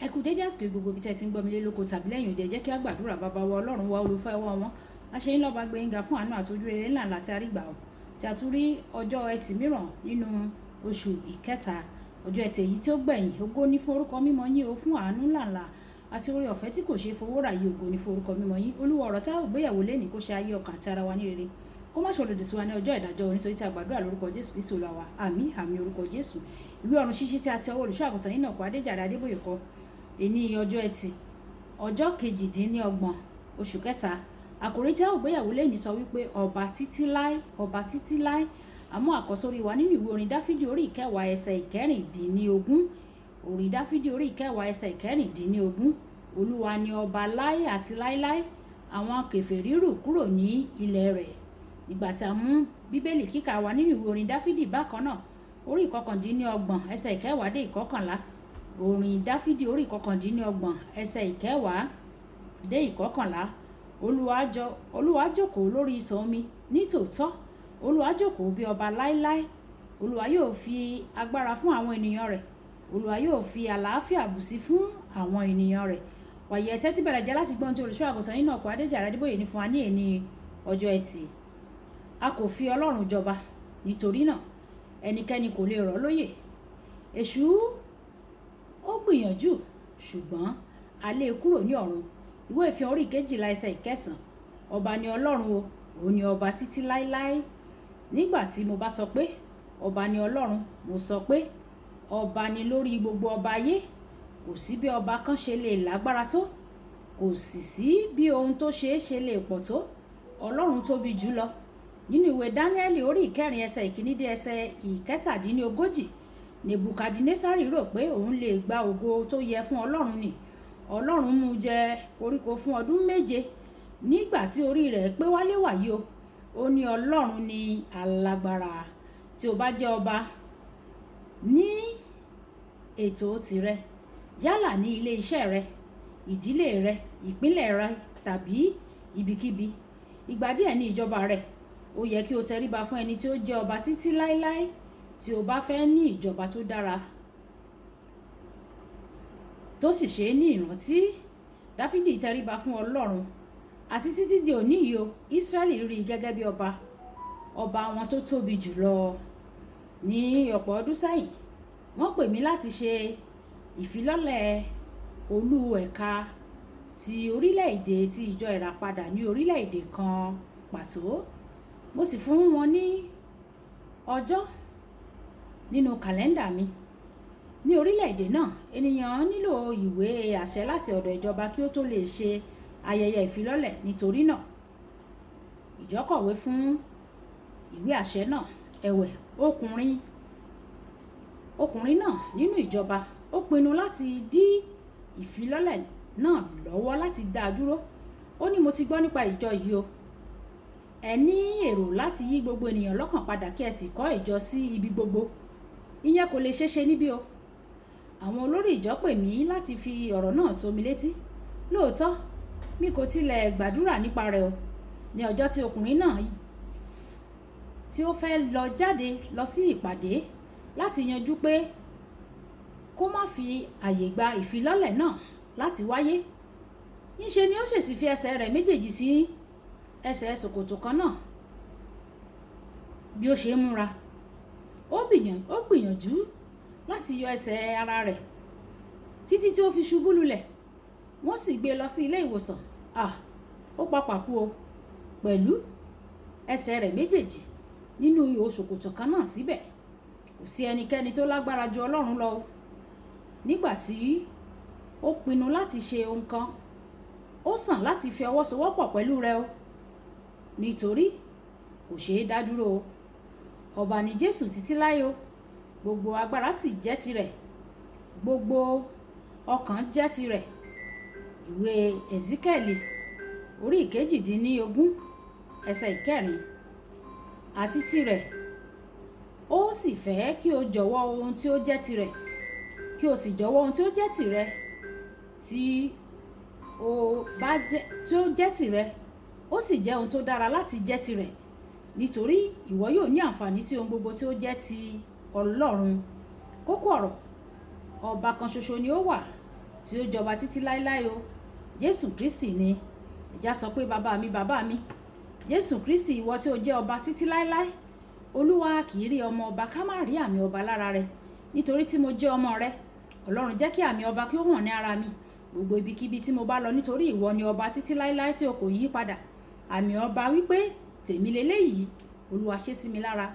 Ẹ kú dédé àsìkò gbogbo ibi tẹ́ ti ń gbọ́ mi lé lóko tàbí lẹ́yìn òde, jẹ́ kí á gbàdúrà. Bàbá wa Ọlọ́run wa, olùfẹ́ wa wọn, aṣẹ́yìn lọ́ba gbẹ̀yìngà fún àánú àti ojú rere ńlá ńlá tí a rí gbà ọ́, tí a tún rí ọjọ́ ẹtì mìíràn nínú oṣù ìkẹta, ọjọ́ ẹtì èyí tí ó gbẹ̀yìn. Ògo ní fún orúkọ mímọ́ yín o, fún àánú ńlá ńlá àti oore ọ̀fẹ́ tí kò ṣe fowó rà yìí. Ògo ní fún orúkọ mímọ́ yín. Olúwa, ọ̀rọ̀ tá ò gbéyàwó lénìí kó ṣe ayé ọkàn àti ara wa ní rere, kó má ṣòro dèsí wa ní ọjọ́ ìdájọ́ oníṣòrí tí a gbàdúrà lórúkọ Jésù Kristi Olúwa wa. Àmín àmín orúkọ Jésù. Ìwé ọ̀run ṣíṣí tí a ti ọwọ́ olùṣọ́ àgùntàn yín náà kọ Adéjàre Adébóyè kọ èní ọjọ́ ẹtì ọjọ́ kejìdínlọ́gbọ̀n oṣù kẹta. Àkòrí tí a ò gbéyàwó lénìí sọ wípé ọba títí láé, ọba títí láé. Àmú àkọ́sórí wa nínú ìwé orin Dáfídì orí ìkẹwàá ẹsẹ̀ ìkẹrìndínlógún. Orin Dáfídì orí ìkẹwàá ẹsẹ̀ ìkẹrìndínlógún. Olúwa ni ọba láé àti láéláé, àwọn kèfèrí rù kúrò ní ilẹ̀ rẹ̀. Ìgbà tí a mú bíbélì kíkà wa nínú ìwé orin Dáfídì bákan náà orí ìkọkàndínlọ́gbọ̀n ẹsẹ̀ ìkẹwàá dé ìkọkànlá. Orin Dáfídì orí ìkọkàndínlọ́gbọ̀n ẹsẹ̀ ìkẹwàá dé ìkọkànlá. Olúwa jókòó lórí ìṣàn omi nítòótọ́, Olúwa jókòó bí ọba láéláé. Olúwa yóò fi agbára fún àwọn ènìyàn rẹ̀, Olúwa yóò fi àlàáfíà bùsí fún àwọn ènìyàn rẹ̀. Wàyí ẹ tẹ́tí bẹ̀rẹ̀ jẹ́ láti gbọ́n tí olùṣọ́ àgùntàn yín náà kọ Adéjàre Adébóyè ní fún wa ní èní ọjọ́ ẹtì. A kò fi Ọlọ́run jọba, nítorí náà ẹnikẹ́ni kò lè rọ̀ lóyè. Èṣù ó gbìyànjú, ṣùgbọ́n a lé e kúrò ní ọ̀run. Ìwé Ìfihàn orí kejìlá ẹsẹ̀ ìkẹsàn. Ọba ni Ọlọ́run o, òun ni ọba títí láéláé. Nígbà tí mo bá sọ pé ọba ni Ọlọ́run, mo sọ pé ọba ni lórí gbogbo ọba ayé. Kò sí bí ọba kan ṣe lè lágbára tó, kò sì sí bí ohun tó ṣe lè pọ̀ tó. Ọlọ́run tóbi jù lọ. Nínú ìwé Dáníẹ́lì orí ìkẹrin ẹsẹ̀ ìkíní dé ẹsẹ̀ ìkẹtàdínlógójì. Nebukadnesari rò pé òun lè gba ògo tó yẹ fún Ọlọ́run ni. Ọlọ́run mú jẹ koríko fún ọdún méje. Nígbà tí orí rẹ̀ pé wálé wàyí o, ó ní Ọlọ́run ni alágbára. Tí o bá jẹ́ ọba ní ètò tirẹ̀, yálà ní ilé iṣẹ́ rẹ, ìdílé rẹ, ìpínlẹ̀ rẹ tàbí ibikíbi, ìgbà díẹ̀ ní ìjọba rẹ, ó yẹ kí o tẹríba fún ẹni tí ó jẹ́ ọba títí láéláé. Tí o bá fẹ́ ní ìjọba tó dára tó sì ṣe ní ìrántí, Dáfídì tẹríba fún Ọlọ́run àti títí di òní yìí o, Ísírẹ́lì rí i gẹ́gẹ́ bí ọba wọn tó tóbi jùlọ. Ní ọ̀pọ̀ ọdún sẹ́yìn, wọ́n pè mí láti ṣe ìfilọ́lẹ̀ olú ẹ̀ka ti orílẹ̀-èdè ti ìjọ ìràpadà ní orílẹ̀-èdè kan pàtó. Mo sì fún wọn ní ọjọ́ nínú kàlẹ́ndà mi. Ní orílẹ̀-èdè náà, ènìyàn nílò ìwé àṣẹ láti ọ̀dọ̀ ìjọba kí ó tó lè ṣe ayẹyẹ ìfilọ́lẹ̀. Nítorí náà, ìjọ kọ̀wé fún ìwé àṣẹ náà. Ẹ̀wẹ̀, ọkùnrin náà nínú ìjọba ó pinnu láti dí ìfilọ́lẹ̀ náà lọ́wọ́, láti dá a dúró. Ó ní, mo ti gbọ́ nípa ìjọ yìí o. Ẹ ní èrò láti yí gbogbo ènìyàn lọ́kàn padà kí ẹ sì kọ́ ìjọ sí ibi gbogbo. Ìyẹn kò lè ṣeéṣe níbí o. Àwọn olórí ìjọ pè mí láti fi ọ̀rọ̀ náà tó mi létí. Lóòótọ́, mi kò tilẹ̀ gbàdúrà nípa rẹ̀ o. Ní ọjọ́ tí ọkùnrin náà tí ó fẹ́ lọ jáde lọ sí ìpàdé láti yanjú pé kó má fi àyè gba ìfilọ́lẹ̀ náà láti wáyé, níṣe ni ó ṣèṣì fi ẹsẹ̀ rẹ̀ méjèèjì sí ẹsẹ̀ ṣòkòtò kan náà. Bí ó ṣe ń múra, ó gbìyànjú láti yọ ẹsẹ̀ ara rẹ̀ títí tí ó fi ṣubú lulẹ̀. Wọ́n sì gbé e lọ sí ilé ìwòsàn. Ó pàpà kú o, pẹ̀lú ẹsẹ̀ rẹ̀ méjèèjì nínú ihò ṣòkòtò kan náà síbẹ̀. Kò sí ẹnikẹ́ni tó lágbára ju Ọlọ́run lọ o. Nígbà tí ó pinnu láti ṣe ohun kan, ó sàn láti fi ọwọ́ sowọ́pọ̀ pẹ̀lú rẹ̀ o, nítorí kò ṣeé dá dúró o. Ọba ni Jésù títí láé o. Gbogbo agbára sì jẹ́ tirẹ̀, gbogbo ọkàn jẹ́ tirẹ̀. Ìwé Èzíkẹ́lì orí ìkejìdínlógún ẹsẹ̀ ìkẹrin. Àti tirẹ̀, ó sì fẹ́ kí o jọ̀wọ́ ohun tí ó jẹ́ tirẹ̀, kí o sì jọ̀wọ́ ohun tí ó jẹ́ tirẹ̀. Tí ó jẹ́ tirẹ̀, ó sì jẹ́ ohun tó dára láti jẹ́ tirẹ̀, nítorí ìwọ yóò ní àǹfààní sí ohun gbogbo tí ó jẹ́ ti Ọlọ́run. Kókó ọ̀rọ̀: ọba kan ṣoṣo ni ó wà tí ó jọba títí láéláé o. Jésù Kristi ni. Ẹ̀já sọ pé bàbá mi Jésù Kristi, ìwọ tí ó jẹ́ ọba títí láéláé. Olúwa, kì í rí ọmọ ọba ká má rí àmì ọba lára rẹ̀. Nítorí tí mo jẹ́ ọmọ rẹ, Ọlọ́run, jẹ́ kí àmì ọba kí ó hàn ní ara mi gbogbo ibikíbi tí mo bá lọ, nítorí ìwọ ni ọba títí láéláé tí o kò yí padà. Àmì ọba wípé tèmi leléyìí, Olúwa ṣe sí mi lára.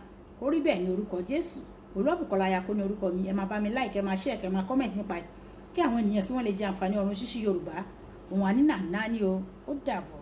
Ó rí bẹ́ẹ̀ ní orúkọ Jésù. Olúwabùkọ́lá Ayako ní orúkọ mi. Ẹ máa bá mi like, ẹ máa share, ẹ máa comment nípa ẹ̀ kí àwọn ènìyàn kí wọ́n lè jẹ àǹfààní ọ̀run ṣíṣí Yorùbá. Òun àní nàá ní o. Ó dàbọ̀.